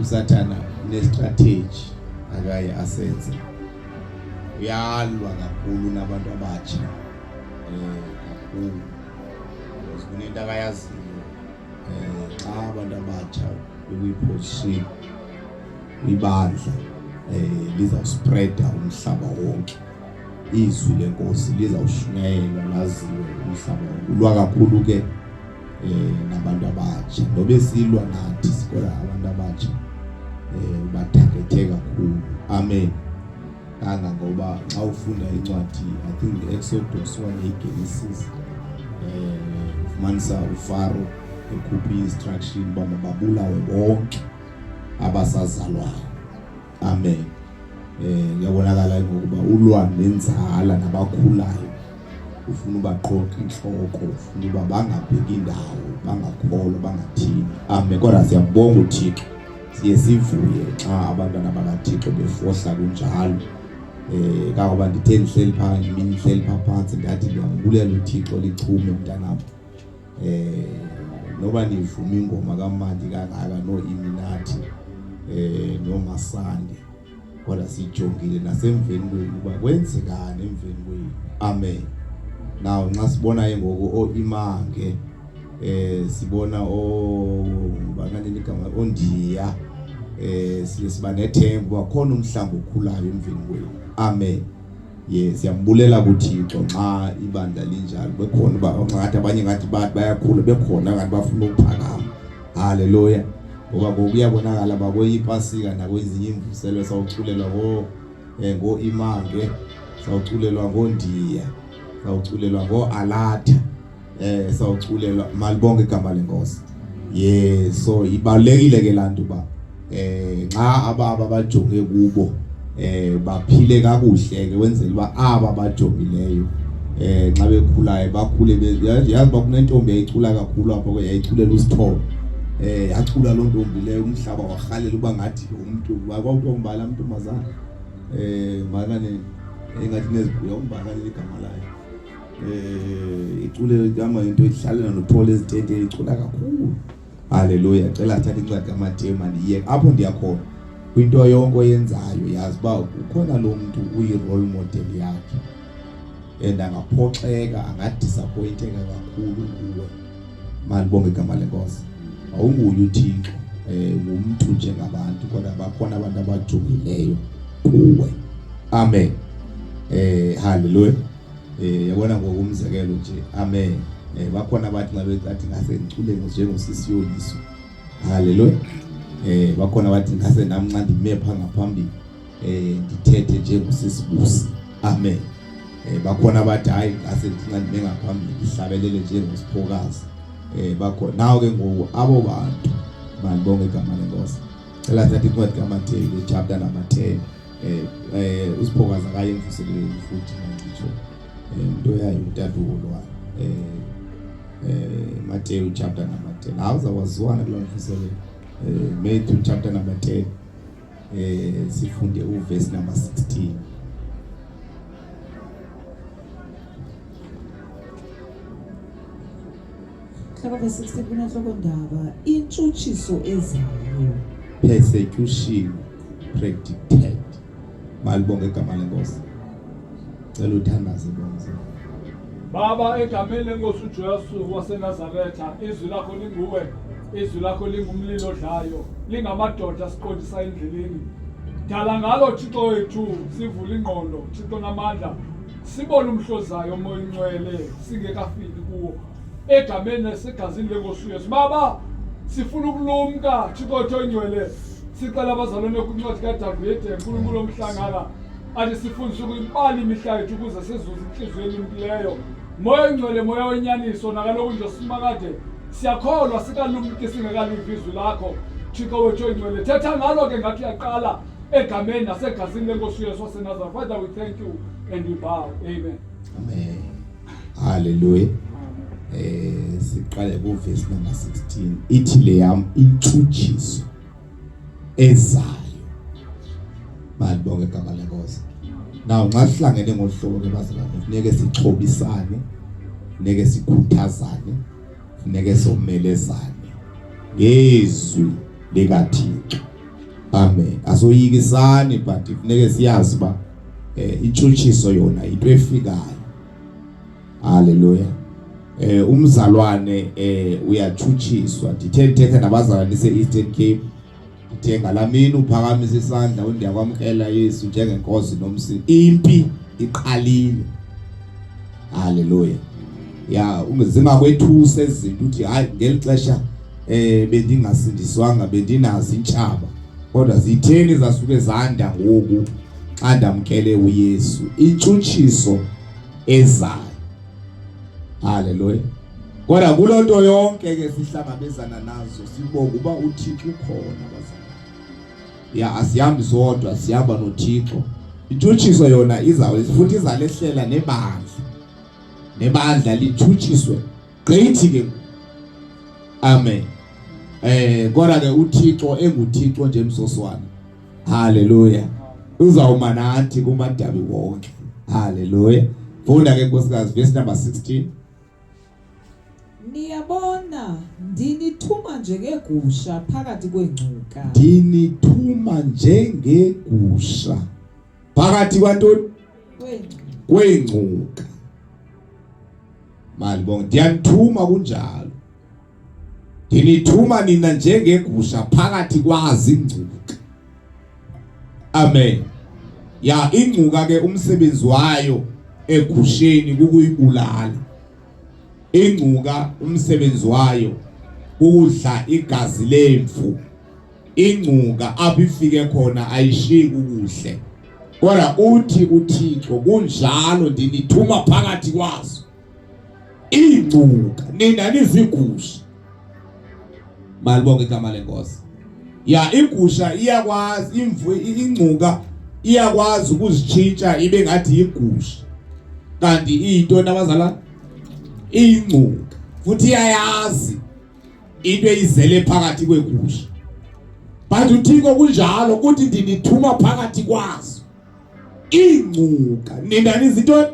usathana unestrategy akaye asenze uyalwa kakhulu nabantu abatsha kakhulu kunento akayaziyo xa abantu abatsha bekuyiposition ibandla lizawuspreada umhlaba wonke izwi lenkosi lizawushunyayelwa laziwe umhlaba wonke ulwa kakhulu ke nabantu abatsha nobe silwa nathi sikora abantu abatsha bathakethe kakhulu amen kanga ngoba xa ufunda incwadi I think Exodus 1 Genesis ufumanisa uFaro ekhupha instruction baba babulawe bonke abasazalwayo amen ngiyabonakala ngokuba ulwa nenzala nabakhulayo ufuna ubaqoqa inhloko ufuna uba bangabheki indawo bangakholwa bangathini amen kodwa siyabonga uThixo siye sivuye xa abantwana bakaThixo befohla kunjalo kaoba ndithe ndihleli phansi mina ndihleli phansi ngathi ngiyambulela uThixo lichume mntanami noba nivuma ingoma kaMandi kangaka no Iminati no Masande kodwa sijongile nasemveni kwenu kuba kwenzekani emveni kwenu amen now nxa sibona ngoku Imange sibona banganini igama Ondiya siba nethemba khona umhlanga okhulayo emveni kwenu amen yes siyambulela kuThixo nxa ibandla linjalo bekhona ngathi abanye ngathi bayakhula bekhona ngathi bafuna ukuphakama haleluya ngoba kuyabonakala bakweyiPasika nakwezinye imvuselo sawuculelwa ngo Imange sawuculelwa ngoNdiya sawuculelwa ngoAlatha sawuculelwa malibonke igama lenkosi yes so ibalekile ke lantu ba nxa ababa bajonge kubo baphile kakuhle ke wenzela uba aba bajongileyo nxa bekhulayo bakhule yazi bakunentombi eyicula kakhulu apho ke yayiculela uSithole yacula lo ntombi leyo umhlaba wahalela uba ngathi umuntu wakwawutombala uMntombazana mbakane engathi neziguya umbakane igama layo icule igama into ehlalela noThole ezitente icula kakhulu haleluya cela thatha incwadi kaMateyu mandiye apho ndiyakhona kwinto yonke oyenzayo yazi ba ukhona lo muntu uyi-role model yakhe angaphoxeka angadisappointeka kakhulu kuwe malibonke igama lenkosi awunguye uThixo ngumuntu njengabantu kodwa bakhona abantu abajongileyo kuwe amen haleluya yabona ngokumzekelo nje amen bakhona abathi ngabethi ngase ngicule njengosisi Yoyiso haleluya bakhona abathi ngase namncane ndimepha ngaphambili ndithethe njengosisi Busi amen bakhona abathi hayi ngase ndingane ngaphambili ihlabelele njengosiphokazi bakhona nawo ke ngoku abo bantu malibonke igama lenkosi cela thatha incwadi kaMateyu chapter number 10 usiphokazi akayemvuseleli futhi ngitsho into yayo uTatulo Matthew chapter number 10 awuzawazwana kula mvuselelo Matthew chapter number 10 sifunde uverse number 16 Hlaba verse 16 kunahloko ndaba intshutshiso ezayo persecution predicted malibonke igama lenkosi cela uthandaze bonke Baba egameni lenkosi uJesu waseNazaretha izwi lakho linguwe izwi lakho lingumlilo odlayo lingamadoda siqondisa endleleni dala ngalo Thixo wethu sivule ingqondo Thixo namandla sibone umhlozayo umoya ingcwele singekafiki kuwo egameni lesegazini lenkosi uYesu Baba sifuna ukulumka Thixo wethu ingcwele sicela abazalwane kuncwadi kaDavide uNkulunkulu omhlangana athi sifundise ukuyimbali imihla yethu ukuze sizuze inhliziyo elimpileyo moya ingcwele moya wenyaniso nakaloku nje simakade siyakholwa sikalumki singekalivi izwi lakho Thixo wethu ingcwele thetha ngalo ke ngathi yaqala egameni nasegazini lenkosi uYesu waseNazaretha Father we thank you and we bow amen amen hallelujah siqale ku verse number 16 ithi leyam intshutshiso ezayo malibonke igama lenkosi now nxa sihlangene ngohlobo ke bazalwane kufuneka sixhobisane kufuneka sikhuthazane kufuneka somelezane ngezwi likaThixo Amen. Asoyikisani but ifuneke siyazi ba intshutshiso yona into efikayo. Hallelujah. Umzalwane uyatshutshiswa. Ndithethe nabazalwane se-Eastern Cape. Ndithe ngalamini uphakamisa isandla ndiyakwamkela Yesu njengenkosi nomsindisi. Impi iqalile. Hallelujah. Ya ungezingakwethusa izinto uthi hayi ngelixesha bendingasindiswanga bendinazi intshaba. Kodwa zitheni zasuke zanda ngoku xa ndamkele uYesu. Intshutshiso ezayo. Hallelujah. Kodwa kulonto yonke ke sihlangabezana nazo sibonga uba uThixo ukhona bazalwane. Ya asihambi sodwa sihamba noThixo. Intshutshiso yona izawuze futhi izalehlela nebandla lithutshiswe gqithi ke. Amen. Kodwa ke uThixo enguThixo nje emsoswana. Hallelujah. Uzawuma nathi kumadabi wonke. Hallelujah. Funda ke nkosikazi verse number 16. Niyabona ndinithuma njengegusha phakathi kwengcuka. Ndinithuma njengegusha phakathi kwantoni? Kwengcuka. Malibonga ndiyanithuma kunjalo. Ndinithuma nina njengegusha phakathi kwazi ingcuka. Amen. Ya ingcuka ke umsebenzi wayo egusheni kukuyibulala. Ingcuka umsebenzi wayo ukudla igazi lemfu. Ingcuka abifike khona ayishiyi kuhle. Kodwa uthi uThixo kunjalo ndinithuma phakathi kwazo ingcuka nina nizigusha. Malibonga igama lenkosi. Ya igusha iyakwazi ingcuka iyakwazi ukuzitshintsha ibe ngathi igusha. Kanti into nabazala ingcuka futhi iyayazi into eyizele phakathi kwegusha. But uThixo kunjalo kuthi ndinithuma phakathi kwazo ingcuka nina nizinto.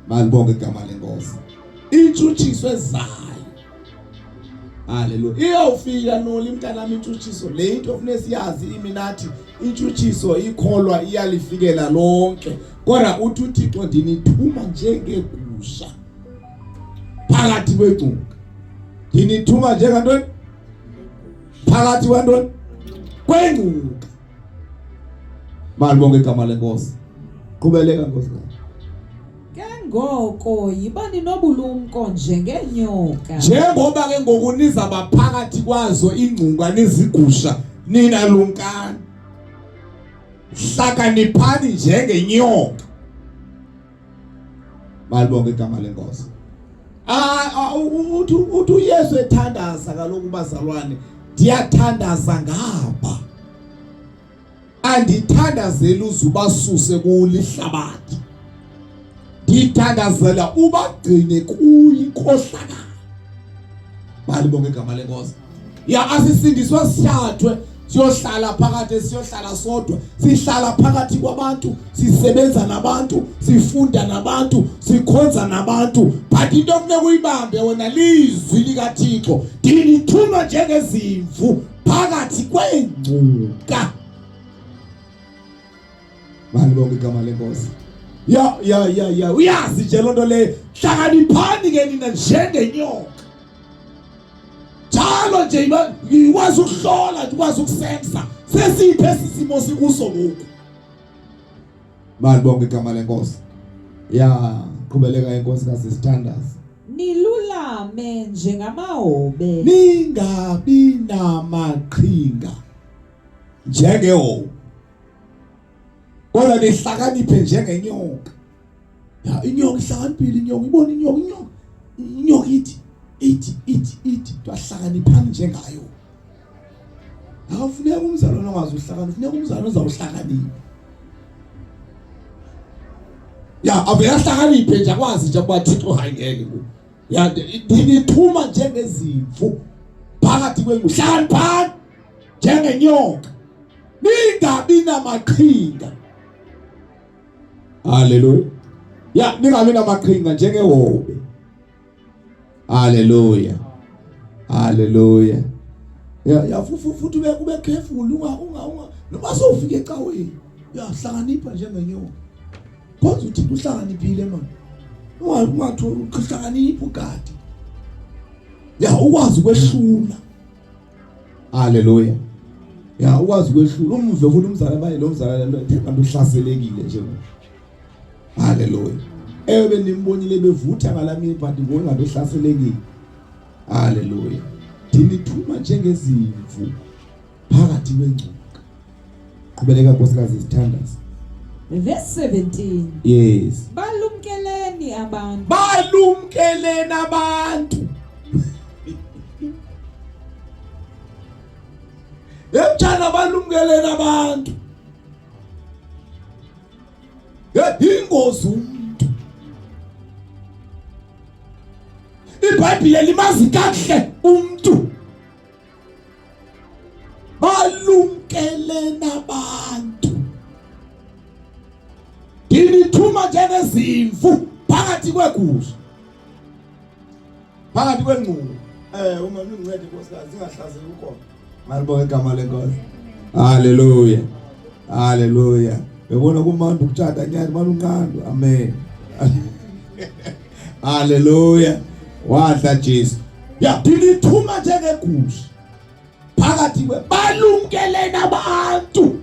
Malibonga igama lenkosi. Intshutshiso ezayo. Hallelujah. Iyawufika noli mntanami intshutshiso le into kufanele siyazi iminathi intshutshiso ikholwa iyalifikela lonke. Kodwa uthi uThixo ndinithuma njengegusha phakathi kwengcuka. Ndinithuma njengantoni? Phakathi kwantoni? Kwengcuka. Malibonga igama lenkosi. Qhubeleka Nkosi. Ngoko yibani nobulumko njengenyoka. Njengoba ke ngokuniza baphakathi kwazo ingcuka nezigusha nina lumkani. Hlakaniphani njengenyoka. Malibonga igama lenkosi. Uthi uYesu ethandaza kaloku bazalwane ndiyathandaza ngapha. Andithandazela uzubasuse kulihlabathi. Ndithandazela ubagcine kuyinkohlakalo. Malibonga igama lenkosi. Ya asisindiswa siyathwe siyohlala phakathi siyohlala sodwa. Sihlala phakathi kwabantu, sisebenza nabantu, sifunda nabantu, sikhonza nabantu. But into kufuneka uyibambe wona lizwi likaThixo. Ndinithuma njengezimvu phakathi kwengcuka. Malibonga igama lenkosi. Ya uyazi nje lonto le hlakaniphani ke nina njengenyoka. Njalo nje ikwazi ukuhlola ikwazi ukusensa sesiphe sisimo sikuso ngoku. Malibonga igama lenkosi. Ya qhubeleka inkosi kasisithandaza. Nilulame njengamahobe. Ningabi namaqhinga njengehobe. Kodwa nihlakaniphe njengenyoka. Ya inyoka ihlakaniphile inyoka ibona inyoka ithi twahlakaniphani njengayo. Akufuneka umzalwane ongazi uhlakanipha, ufuneka umzalwane ozawuhlakanipha. Ya avela hlakaniphe nje akwazi nje ukuba Thixo hayi ngeke ku. Ya ndinithuma njengezimvu phakathi kwengcuka. Hlakaniphani njengenyoka. Ningabi namaqhinga. Hallelujah. Ya ningabi namaqhinga njengehobe. Hallelujah. Hallelujah. ya futhi ube careful unga noma sowufika ecaweni hlakanipha njengenyoka konke uthi uhlakaniphile manje ungathi uhlakanipha ugadi ukwazi ukwehlula haleluya ukwazi ukwehlula umve futhi umzala baye lo mzala lo abantu uhlaselekile nje haleluya benimbonile bevutha ngalamini but ngolando uhlaselekile haleluya thini thuma njengezimvu phakathi kwengcuka qhubeleka nkosikazi sithandaza verse 17 yes balumkeleni abantu Emtshana balumkeleni abantu ingozi umuntu iBhayibheli limazi kahle umuntu balumkeleni abantu ngithuma njengezimvu phakathi kwegusha phakathi kwengcubo uma ningincede nkosikazi zingahlazeki ukhona malibonke igama lenkosi haleluya haleluya bebona kumantu ukutshada nyani malunqando amen haleluya wadla Jesu ngithuma njengegusha phakathi balumkeleni abantu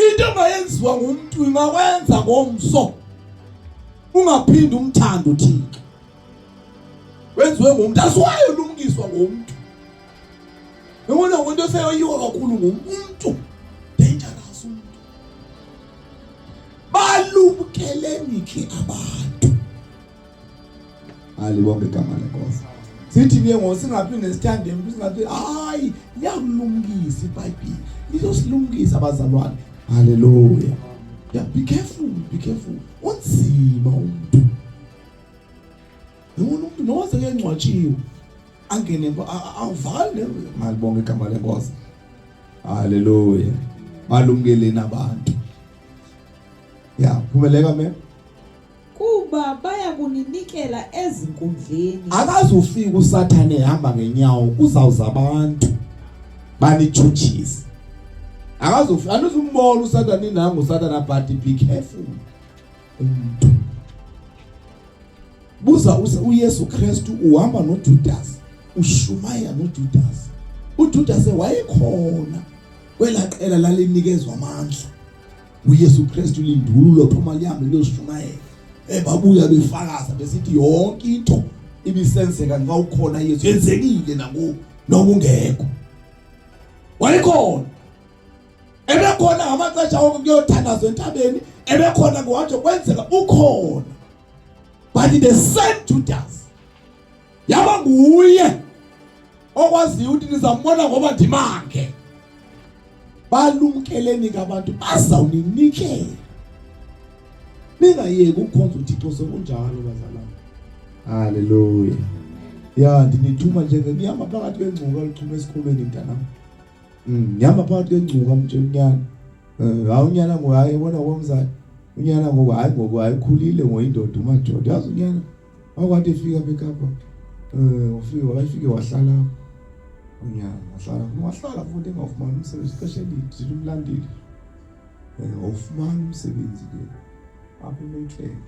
into engayenziwa ngumuntu ingakwenza ngomso ungaphindi umthando uThixo wenziwe ngumuntu asiwayo lumkiswa ngumuntu ubona ukuthi seyoyiwa kakhulu ngumuntu dangerous umuntu balumkeleni ke abantu alibonke igama lenkosi sithi ke ngosingaphinde nesithande umuntu singathi hayi liyakulumkisa iBhayibheli lizosilumkisa abazalwane haleluya be careful unzima umuntu umuntu noze kencwatshiwe angene avale malibonke igama lenkosi haleluya balumkeleni abantu phumeleka me kuba baya kuninikela ezinkundleni akazufika uSathane ehamba ngenyawo uzawuza abantu banitshutshisa akazufika anuzumbona uSathane nangu uSathane but be careful umuntu buza uYesu Kristu uhamba noJudas ushumaya noJudas uJudas wayekhona kwelaqela lalinikezwa amandla uYesu Kristu lindulo phuma lihambe liyoshumayela babuya befakaza besithi yonke into ibisenzeka ngawukhona Yesu yenzekile nangu nokungekho wayekhona ebekhona ngamaxesha wonke kuyothandazwa entabeni ebekhona ngowathi kwenzeka ukhona but the same Judas yaba nguye okwaziyo ukuthi nizambona ngoba ndimange balumkeleni kabantu bazawuninikela ningayeki ukukhonza uThixo sokunjalo bazalwane haleluya ndinithuma nihamba phakathi kwengcuka lichuma esikhumeni mntanami ngihamba phakathi kwengcuka mtshonyana unyana ngohayi bona komzali unyana ngoba hayi ngoba ayikhulile ngoyindoda umadoda yazi unyana akwathi efika beKapa wafike wahlala unyana wahlala futhi engafumani umsebenzi especially sithi umlandeli awufumani umsebenzi ke apho eMaitland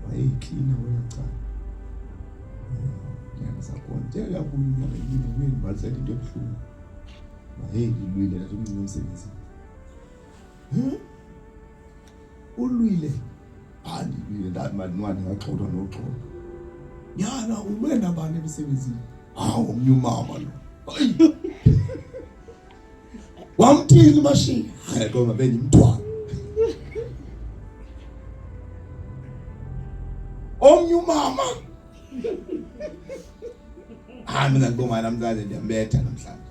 wayeyiklina wena cha nyana sakhona nje yabuya yini balisethe into ebuhlungu ilwile lathi umsebenzi ulwile andilwile ndamanwani ngaxoxa noxolo nyana ulwe nabani emsebenzini umnyumama lo wamthini mashi hayi kodwa benimthwala omnyumama mina ngoma namhlanje ndiyambetha namhlanje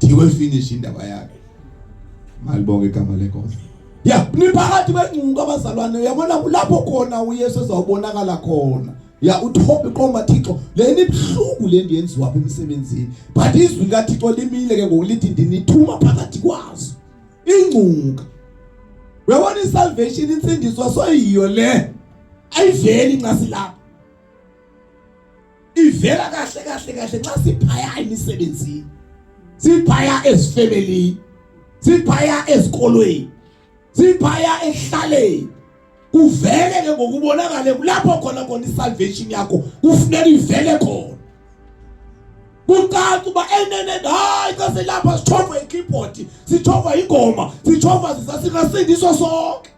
ndiwe finish indaba yakhe malibonke igama lenkosi niphakathi kwengcuka abazalwane uyabona lapho khona uYesu ezawubonakala khona uthobe qoma Thixo leni ibhlungu le ndiyenziwa apha emsebenzini but izwi kaThixo limile ke ngokulithi ndinithuma phakathi kwazo ingcuka uyabona isalvation insindiswa soyiyo le ayiveli nxa silapha ivela kahle xa siphaya emisebenzini, siphaya ezifamily, siphaya ezikolweni, siphaya ehlaleni. Kuvele ke ngokubonakala lapho khona isalvation yakho kufuneka ivele khona. Kukanti uba enene hayi kase lapha sithova ikeyboard, sithova ingoma, sithova sisasingasindiswa sonke.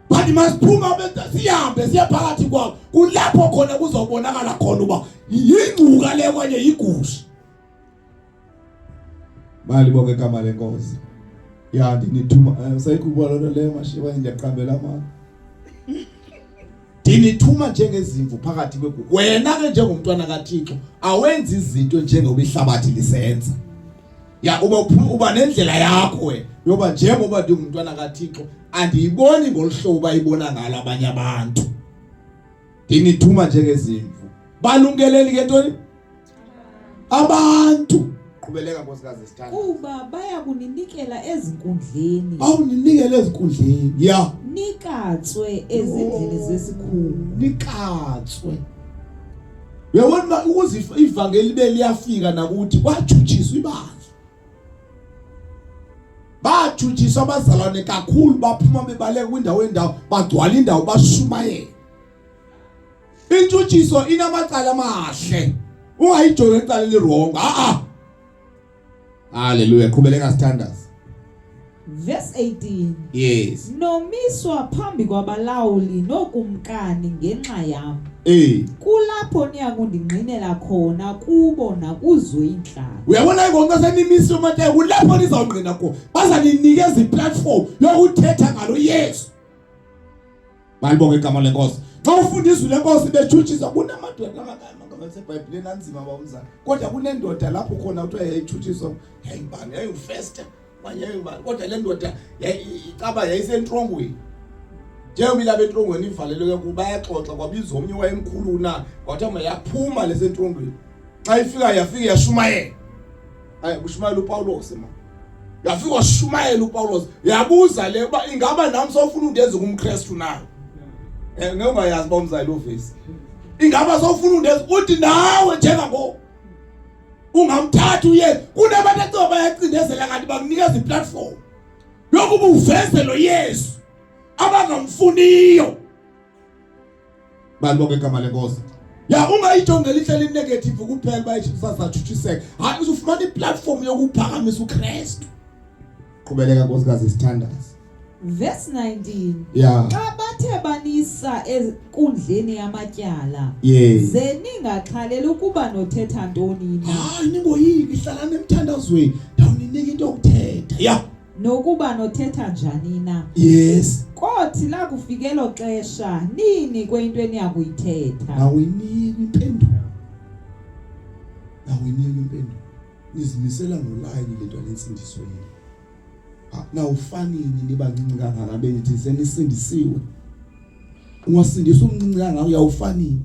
But masiphuma bese sihambe siyaphakathi kwakho. Kulapho khona kuzobonakala khona uba yingcuka le kwanye igusha. Mali bonke igama lenkosi. Ya ndinithuma sayikubona lona le mashiwa ndiyaqambela mama. Dinithuma njengezimvu phakathi kwegusha. Wena ke njengomntwana kaThixo awenzi izinto njengoba ihlabathi lisenza. Ya uba nendlela yakho wena yoba njengoba ndingumntwana kaThixo andiyiboni ngolhlobo bayibona ngalo abanye abantu. Dinithuma njengezimvu. Balungeleni ke ntoni? Abantu. Qhubeleka nkosikazi sithanda. Kuba baya kuninikela ezinkundleni. Awuninikele ezinkundleni. Ya. Nikatswe ezindlini zesikhulu. Nikatswe. Uyabona ukuze ivangeli libe liyafika nakuthi kwajutshiswa ibandla. Bajutshiswa abazalwane kakhulu baphuma bebaleka kwindawo bagcwala indawo bashumayela. Injutshiso inamacala amahle. Ungayijonge icala elirong. Hallelujah. Qhubeleka sithandazi. Verse 18. Yes. Nomiswa phambi kwabalawuli nokumkani ngenxa yami. Kulapho niya kundingqinela khona kubo nakuzwe inhlamba. Uyabona ingonca senimisi uMathe kulapho nizawungqina khona. Bazaninikeza iplatform yokuthetha ngalo Yesu. Malibonke igama lenkosi. Xa ufundiswa lenkosi bejutshisa kunamadoda ngaseBhayibhelini anzima bawumzana. Kodwa kunendoda lapho khona uthiwa yayijutshisa yayibani yayufesta manje yayibani. Kodwa le ndoda icaba yayisentrongweni. Njengoba ilapha entrongweni ivaleleke kuba bayaxoxa kwabiza omnye wayemkhulu na kwathi mayaphuma lesentrongweni. Xa ifika yafika yashumayela. Kushumayela uPawulos ma. Yafika washumayela uPawulos. Yabuza le ba ingaba nami sofuna undenze kumKristu na. Ngengayazi bomzali ofisi. Ingaba sofuna undenze uthi nawe njengango ungamthatha uye kunabantu aqoba bayacindezela kanti bakunikeza iplatform yokuba uveze lo Yesu abangamfuniyo. Balibonke igama lenkosi. Ya ungayijongela ihleli negative kuphela bayithi sasajuthiseka. Hayi uzufumana iplatform yokuphakamisa uKristu. Qhubeleka nkosikazi sithandazi. Verse 19. Yeah. Xa bathe banisa enkundleni yamatyala, zeningakhalela ukuba nothetha ntoni na. Hayi ningoyiki ihlalane emthandazweni. Dawuninika into yokuthetha. Yeah. Nokuba nothetha njani na. Yes. Kothi la kufikelo xesha nini kwento eniyakuyithetha. Nawuyinika impendulo. Nizimisela ngolayini lento lensindiso yini. Na ufanini nibancinci kangaka benithi senisindisiwe. Ungasindisa umncinci kangaka uyawufanini.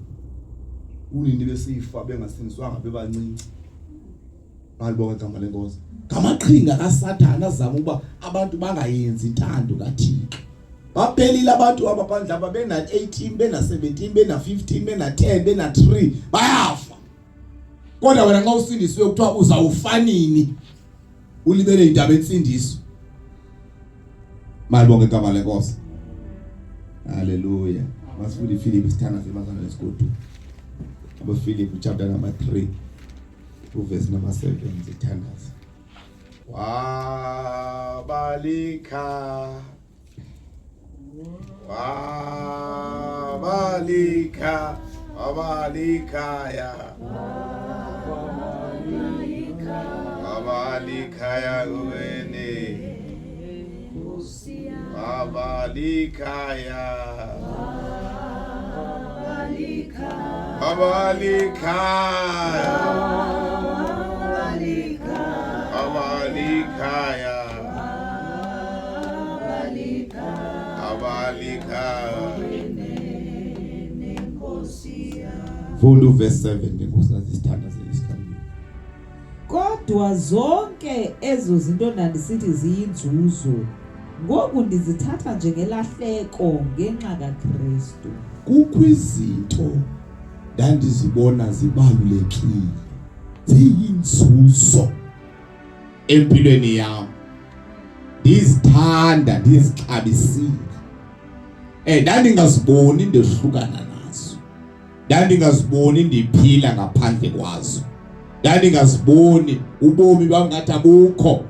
Unini besifa bengasindiswanga bebancinci. Balibonke igama lenkosi. Ngamaqhinga kaSathana azama uba abantu bangayenzi intando kaThixo. Baphelile abantu abaphandle ababena 18 bena 17 bena 15 bena 10 bena 3 bayafa. Kodwa wena nxa usindisiwe kuthiwa uzawufanini ulibele indaba ensindiso. Malibonke igama lenkosi. Hallelujah. Masifunda iPhilippi sithanda semazana lesikolo. AbaPhilippi chapter number 3 verse number 7 sithandaza. Wabalika ya gwene Funda verse 7 ngenkosikazi sithandaze lesikhathi. Kodwa zonke ezo zinto ndandisithi ziyinzuzo ngoku ndizithatha njengelahleko ngenxa kaKristu. Kukho izinto ndandizibona zibalulekile, ziyinzuzo empilweni yami, ndizithanda, ndizixabisile. Ndandingaziboni ndehlukana nazo, ndandingaziboni ndiphila ngaphandle kwazo, ndandingaziboni ubomi bam ngathi abukho